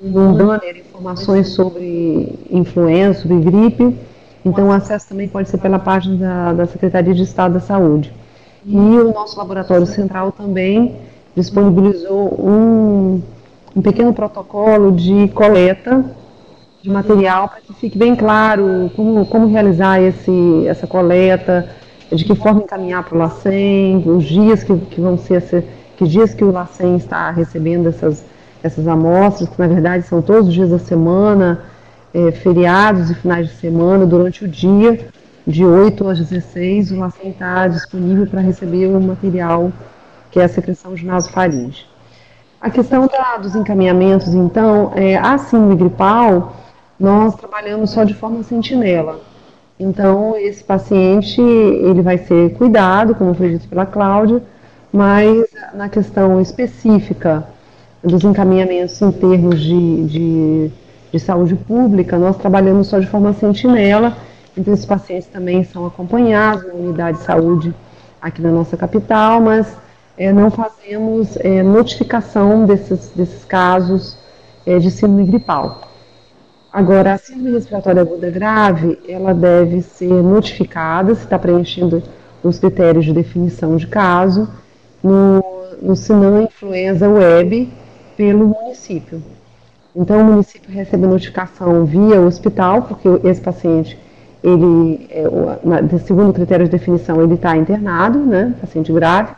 um banner, informações sobre influenza, sobre gripe, então o acesso também pode ser pela página da Secretaria de Estado da Saúde. E o nosso laboratório central também disponibilizou um pequeno protocolo de coleta de material para que fique bem claro como realizar essa coleta, de que forma encaminhar para o LACEN, os dias que dias que o LACEN está recebendo essas amostras, que na verdade são todos os dias da semana, feriados e finais de semana, durante o dia, de 8 às 16, o LACEN está disponível para receber o material que é a secreção de nasofaringe. A questão dos encaminhamentos, então, a síndrome gripal, nós trabalhamos só de forma sentinela. Então, esse paciente, ele vai ser cuidado, como foi dito pela Cláudia, mas na questão específica dos encaminhamentos em termos de saúde pública, nós trabalhamos só de forma sentinela, então esses pacientes também são acompanhados na unidade de saúde aqui na nossa capital, mas não fazemos notificação desses casos de síndrome gripal. Agora, a síndrome respiratória aguda grave, ela deve ser notificada, se está preenchendo os critérios de definição de caso, no Sinam Influenza Web, pelo município. Então, o município recebe a notificação via hospital, porque esse paciente, ele, segundo o critério de definição, ele está internado, né, paciente grave.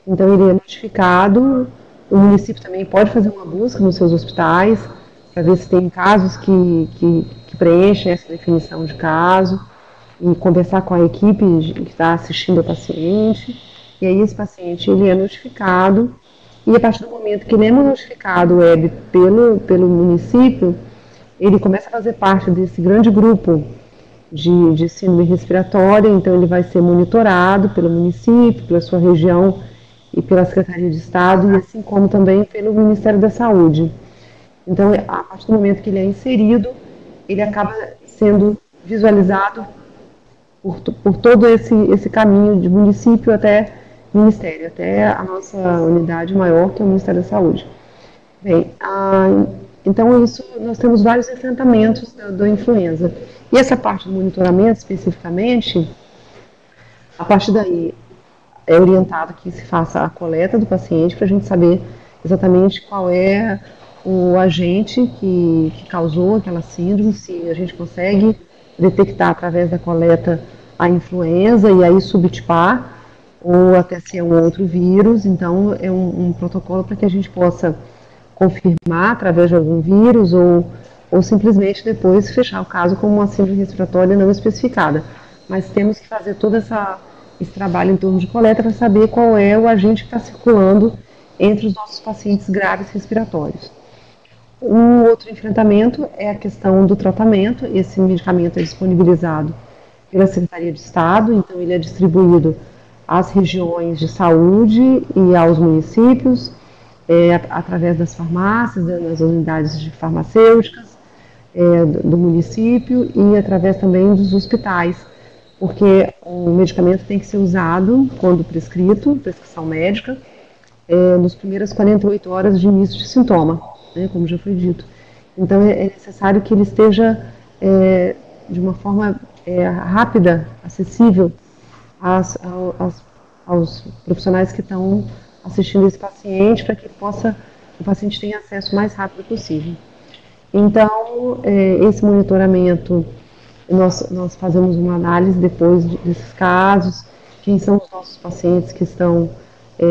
Então, ele é notificado, o município também pode fazer uma busca nos seus hospitais, para ver se tem casos que preenchem essa definição de caso, e conversar com a equipe que está assistindo ao paciente. E aí, esse paciente, ele é notificado, e a partir do momento que ele é notificado web pelo município, ele começa a fazer parte desse grande grupo de síndrome respiratória, então ele vai ser monitorado pelo município, pela sua região e pela Secretaria de Estado, e assim como também pelo Ministério da Saúde. Então, a partir do momento que ele é inserido, ele acaba sendo visualizado por todo esse caminho de município até Ministério, até a nossa unidade maior, que é o Ministério da Saúde. Bem, então nós temos vários enfrentamentos da influenza. E essa parte do monitoramento, especificamente, a partir daí é orientado que se faça a coleta do paciente para a gente saber exatamente qual é o agente que causou aquela síndrome, se a gente consegue detectar através da coleta a influenza e aí subtipar, ou até se é um outro vírus. Então é um protocolo para que a gente possa confirmar através de algum vírus ou simplesmente depois fechar o caso como uma síndrome respiratória não especificada. Mas temos que fazer todo esse trabalho em torno de coleta para saber qual é o agente que está circulando entre os nossos pacientes graves respiratórios. Um outro enfrentamento é a questão do tratamento. Esse medicamento é disponibilizado pela Secretaria de Estado, então ele é distribuído às regiões de saúde e aos municípios, através das farmácias, nas unidades de farmacêuticas do município e através também dos hospitais, porque o medicamento tem que ser usado quando prescrito, prescrição médica, nas primeiras 48 horas de início de sintoma, né, como já foi dito. Então é necessário que ele esteja de uma forma rápida, acessível aos profissionais que estão assistindo esse paciente, para que o paciente tenha acesso o mais rápido possível. Então, esse monitoramento, nós fazemos uma análise depois desses casos, quem são os nossos pacientes que estão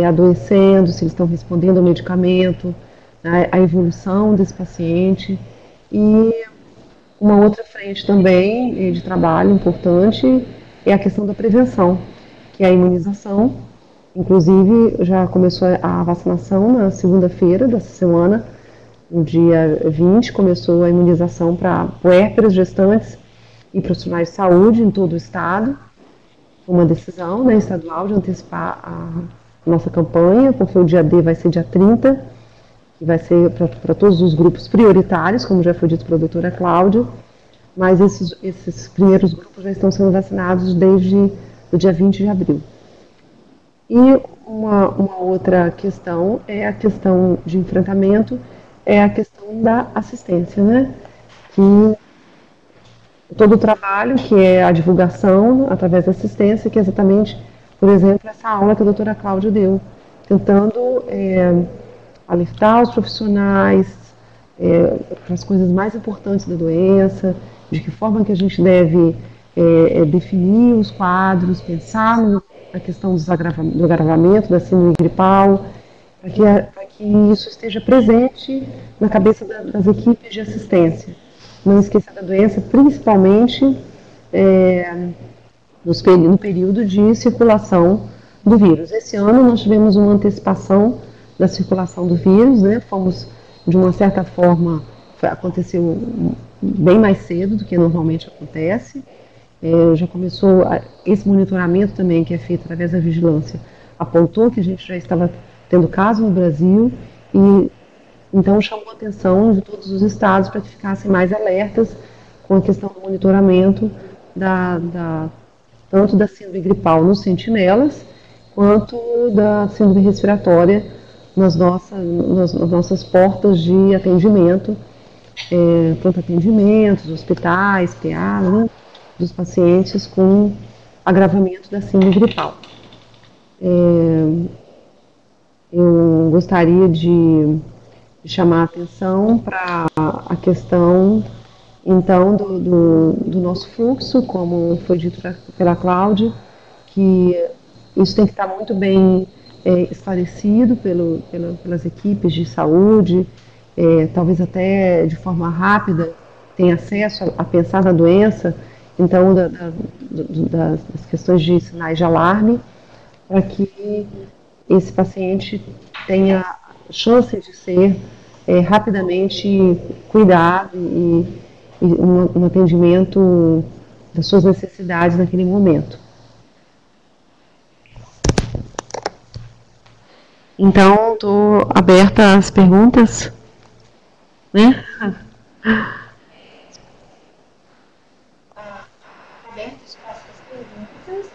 adoecendo, se eles estão respondendo ao medicamento, a evolução desse paciente. E uma outra frente também de trabalho importante é a questão da prevenção, que é a imunização. Inclusive, já começou a vacinação na segunda-feira dessa semana, no dia 20, começou a imunização para puérperas, gestantes e profissionais de saúde em todo o estado. Uma decisão, né, estadual de antecipar a nossa campanha, porque o dia D vai ser dia 30, que vai ser para todos os grupos prioritários, como já foi dito pela doutora Cláudia, mas esses primeiros grupos já estão sendo vacinados desde o dia 20 de abril. E uma outra questão é a questão de enfrentamento, é a questão da assistência, né? Que todo o trabalho, que é a divulgação através da assistência, que é exatamente, por exemplo, essa aula que a doutora Cláudia deu, tentando alertar os profissionais para as coisas mais importantes da doença, de que forma que a gente deve definir os quadros, pensar na questão do agravamento da síndrome gripal, para que isso esteja presente na cabeça das equipes de assistência. Não esquecer da doença, principalmente no período de circulação do vírus. Esse ano nós tivemos uma antecipação da circulação do vírus, né? Fomos, de uma certa forma, aconteceu bem mais cedo do que normalmente acontece. Já começou esse monitoramento também, que é feito através da vigilância, apontou que a gente já estava tendo caso no Brasil e então chamou a atenção de todos os estados para que ficassem mais alertas com a questão do monitoramento tanto da síndrome gripal nos sentinelas, quanto da síndrome respiratória nas nossas portas de atendimento, pronto atendimentos, hospitais, PA, né, dos pacientes com agravamento da síndrome gripal. Eu gostaria de chamar a atenção para a questão, então, do nosso fluxo, como foi dito pela Cláudia, que isso tem que estar muito bem esclarecido pelas equipes de saúde, talvez até de forma rápida, tem acesso a pensar na doença, então, das questões de sinais de alarme, para que esse paciente tenha chance de ser rapidamente cuidado e um atendimento das suas necessidades naquele momento. Então, estou aberta às perguntas, né?
Aberto espaço às perguntas,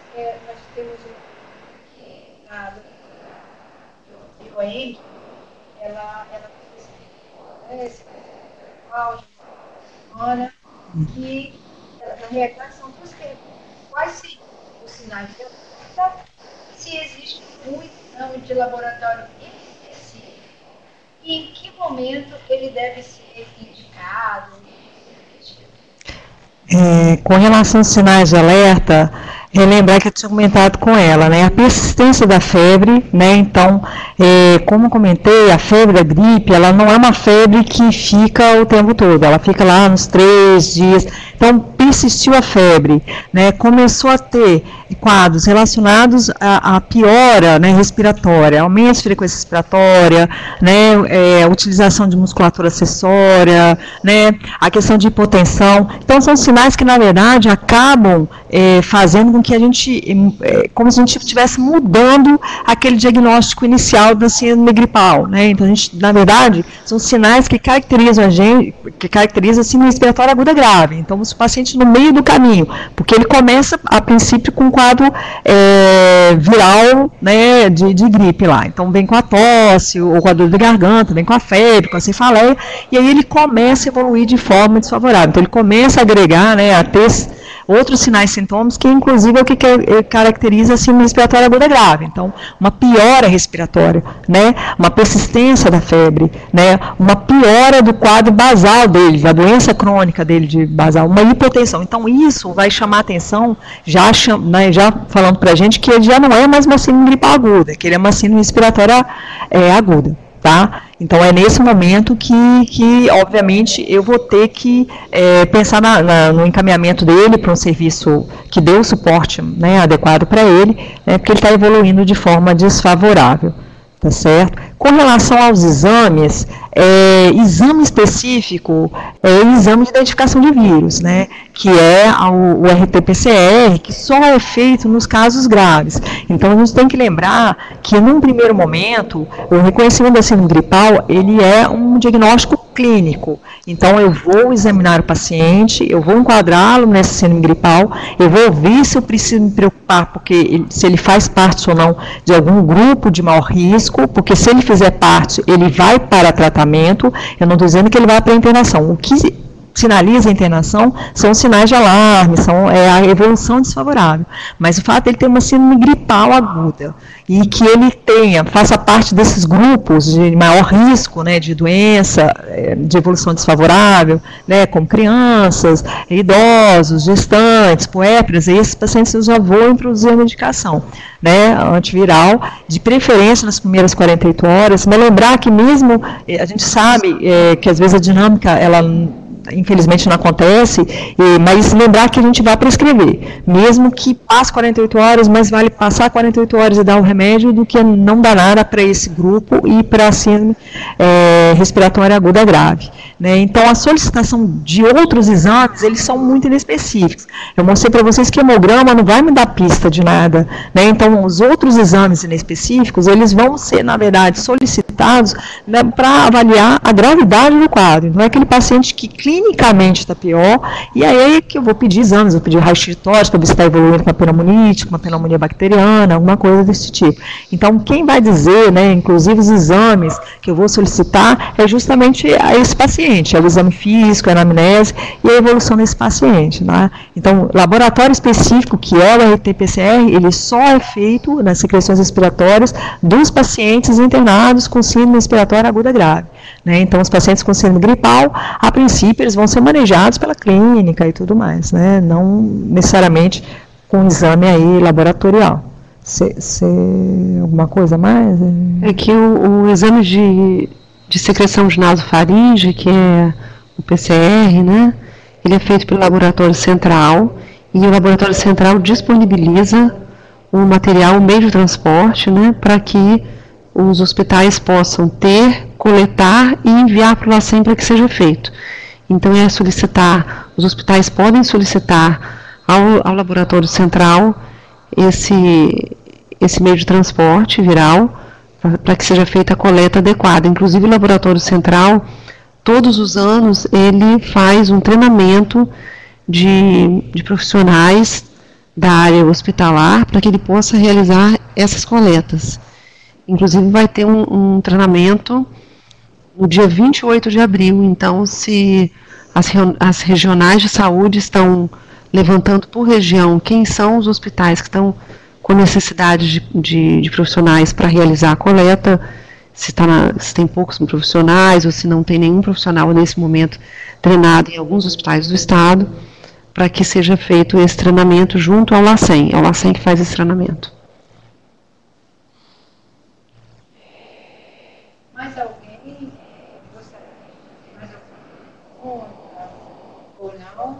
nós temos a IOM, ela fez áudio agora, e na reação dos quais seriam os sinais de alerta, se existe um exame de laboratório específico, e em que momento ele deve ser indicado.
Com relação aos sinais de alerta, lembrar que eu tinha comentado com ela, né, a persistência da febre, né, então, como eu comentei, a febre da gripe, ela não é uma febre que fica o tempo todo, ela fica lá nos 3 dias, então, persistiu a febre, né, começou a ter quadros relacionados à piora, né, respiratória, aumento de frequência respiratória, né, utilização de musculatura acessória, né, a questão de hipotensão. Então, são sinais que, na verdade, acabam fazendo com que a gente, como se a gente estivesse mudando aquele diagnóstico inicial da síndrome gripal, né. Então, a gente, na verdade, são sinais que caracterizam a gente, que caracterizam a síndrome respiratória aguda grave. Então, o paciente no meio do caminho, porque ele começa, a princípio, com um quadro viral, né, de gripe lá. Então, vem com a tosse, ou com a dor de garganta, vem com a febre, com a cefaleia, e aí ele começa a evoluir de forma desfavorável. Então, ele começa a agregar, né, a ter outros sinais e sintomas, que inclusive é o que caracteriza a síndrome respiratória aguda grave. Então, uma piora respiratória, né, uma persistência da febre, né, uma piora do quadro basal dele, da doença crônica dele de basal, uma hipotensão. Então, isso vai chamar a atenção, já falando para a gente que ele já não é mais uma síndrome gripal aguda, que ele é uma síndrome respiratória aguda. Tá? Então, é nesse momento que obviamente, eu vou ter que pensar no encaminhamento dele para um serviço que dê o suporte, né, adequado para ele, né, porque ele está evoluindo de forma desfavorável. Tá certo? Com relação aos exames, exame específico exame de identificação de vírus, né, que é o RT-PCR, que só é feito nos casos graves. Então, a gente tem que lembrar que, num primeiro momento, o reconhecimento da síndrome gripal, ele é um diagnóstico clínico. Então, eu vou examinar o paciente, eu vou enquadrá-lo nessa síndrome gripal, eu vou ver se eu preciso me preocupar, porque se ele faz parte ou não de algum grupo de maior risco, porque se ele fizer parte, ele vai para tratamento. Eu não estou dizendo que ele vai para a internação. O que sinaliza a internação são sinais de alarme, a evolução desfavorável. Mas o fato de ele ter uma síndrome gripal aguda e que ele faça parte desses grupos de maior risco, né, de doença, de evolução desfavorável, né, como crianças, idosos, gestantes, puérperas, esses pacientes já vão introduzir a medicação, né, antiviral, de preferência nas primeiras 48 horas, mas lembrar que mesmo, a gente sabe que às vezes a dinâmica, ela infelizmente não acontece, mas lembrar que a gente vai prescrever, mesmo que passe 48 horas, mas vale passar 48 horas e dar o remédio do que não dar nada para esse grupo e para a síndrome respiratória aguda grave, né? Então, a solicitação de outros exames, eles são muito inespecíficos. Eu mostrei para vocês que hemograma não vai me dar pista de nada, né? Então, os outros exames inespecíficos, eles vão ser, na verdade, solicitados, né, para avaliar a gravidade do quadro. Não é aquele paciente que clinicamente está pior, e aí é que eu vou pedir exames, vou pedir raio-x de tórax para ver se está evoluindo com uma pneumonite, com uma pneumonia bacteriana, alguma coisa desse tipo. Então, quem vai dizer, né, inclusive os exames que eu vou solicitar, é justamente a esse paciente, é o exame físico, a anamnese e a evolução desse paciente, né? Então, laboratório específico, que é o RT-PCR, ele só é feito nas secreções respiratórias dos pacientes internados com síndrome respiratória aguda grave, né? Então, os pacientes com síndrome gripal, a princípio, eles vão ser manejados pela clínica e tudo mais, né? Não necessariamente com exame aí laboratorial. Alguma coisa a mais?
É que o exame de secreção de nasofaringe, que é o PCR, né? Ele é feito pelo laboratório central, e o laboratório central disponibiliza o material, o meio de transporte, né? Para que os hospitais possam coletar e enviar para o LACEN para que seja feito. Então, os hospitais podem solicitar ao laboratório central esse meio de transporte viral para que seja feita a coleta adequada. Inclusive, o laboratório central, todos os anos, ele faz um treinamento de profissionais da área hospitalar para que ele possa realizar essas coletas. Inclusive, vai ter um treinamento no dia 28 de abril. Então, se as regionais de saúde estão levantando por região quem são os hospitais que estão com necessidade de profissionais para realizar a coleta, se tem poucos profissionais ou se não tem nenhum profissional nesse momento treinado em alguns hospitais do estado, para que seja feito esse treinamento junto ao LACEN. É o LACEN que faz esse treinamento.
Mais alguém gostaria de mais alguma pergunta ou não?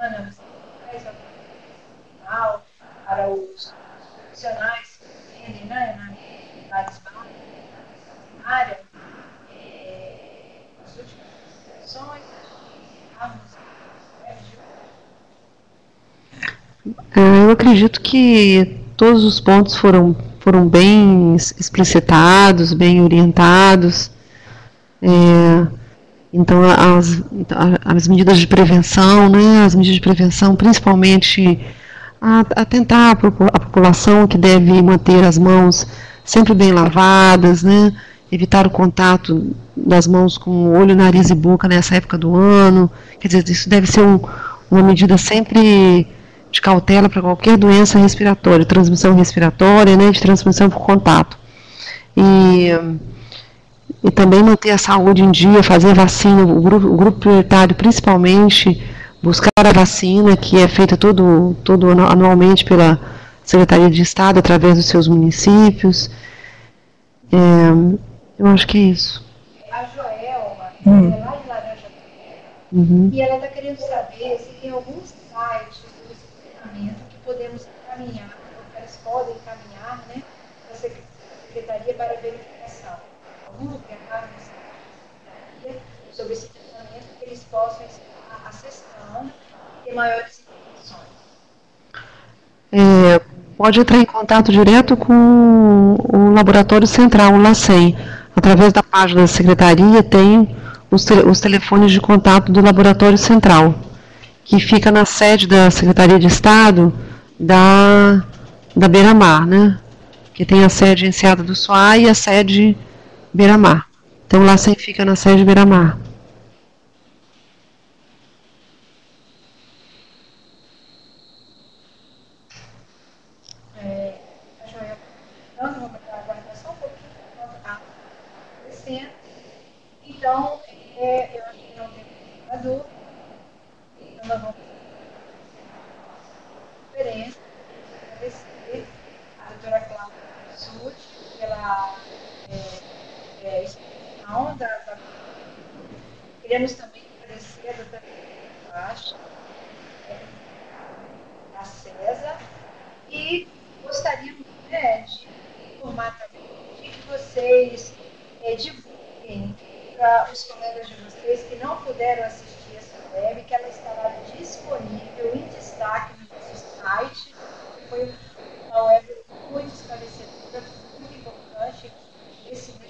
Ana, você faz algum para os profissionais que atendem, né, na área área, as últimas ações,
eu acredito que todos os pontos foram bem explicitados, bem orientados. Então, as medidas de prevenção, né, as medidas de prevenção, principalmente atentar a população que deve manter as mãos sempre bem lavadas, né, evitar o contato das mãos com o olho, nariz e boca nessa época do ano. Quer dizer, isso deve ser uma medida sempre de cautela para qualquer doença respiratória, transmissão respiratória, né, de transmissão por contato. E também manter a saúde em dia, fazer vacina, o grupo prioritário principalmente, buscar a vacina, que é feita todo anualmente pela Secretaria de Estado, através dos seus municípios. Eu acho que é isso.
A Joelma, é lá de Laranja, e ela está querendo saber se tem algum site do equipamento que podemos encaminhar, ou que elas podem encaminhar, né, para a Secretaria para verificação. Algum lugar na Secretaria sobre esse equipamento que eles possam estar acessando e ter maiores informações.
Pode entrar em contato direto com o Laboratório Central, o LACEN. Através da página da Secretaria tem os telefones de contato do Laboratório Central, que fica na sede da Secretaria de Estado da Beira-Mar, né? Que tem a sede em Enseada do Soá e a sede Beira-Mar. Então, o LACEN fica na sede Beira-Mar.
A Joelma, vamos aguardar só um pouquinho enquanto está acontecendo. Então, eu acho que não tem nenhuma dúvida. Então, nós vamos fazer a conferência, agradecer a doutora Cláudia Suti pela exposição da. Queremos também agradecer a doutora Cláudia, a César, e gostaríamos, né, de informar também de que vocês divulguem para os colegas de vocês que não puderam assistir essa web, que ela estará disponível em destaque no nosso site, que foi uma web muito esclarecedora, muito importante esse momento.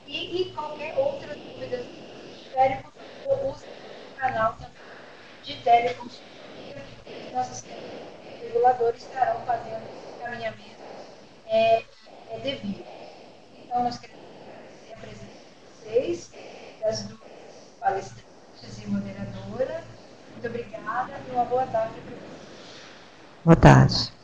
E qualquer outra dúvida do técnico, use o canal também de teleconsultoria, que nossos reguladores estarão fazendo o encaminhamento devido. Então, nós queremos agradecer a presença de vocês, das duas palestrantes e moderadora. Muito obrigada e uma boa tarde para vocês.
Boa tarde.